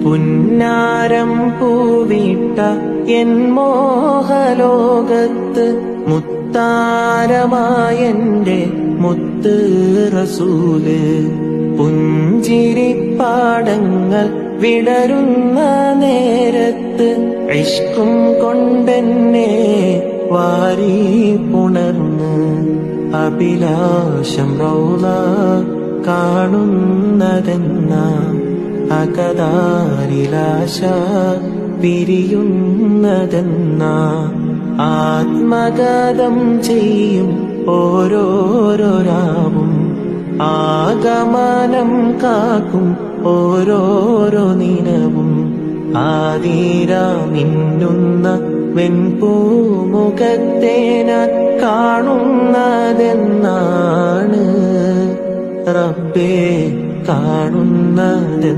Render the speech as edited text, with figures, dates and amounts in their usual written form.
പുന്നാരം പൂവിട്ട N മോഹലോകത്ത് മുത്താരമായെന്റെ മുത്ത് റസൂല്. പുഞ്ചിരിപ്പാടങ്ങൾ വിടരുന്ന നേരത്ത് ഇഷ്കും കൊണ്ടെന്നെ വാരി പുണർന്ന് അഭിലാഷം റൗള കാണുന്നതെന്ന അകതാരിലാശ പിരിയുന്നതെന്ന ആത്മഗതം ചെയ്യും ഓരോരോ രാവും ആഗമനം കാക്കും ഓരോരോ നിനവും ആതിരാ മിന്നുന്ന വെൺപൂമുഖത്തെ ഞാൻ കാണുന്നതെന്നാണ് റബ്ബേ കാണുന്നതെന്നാണ്.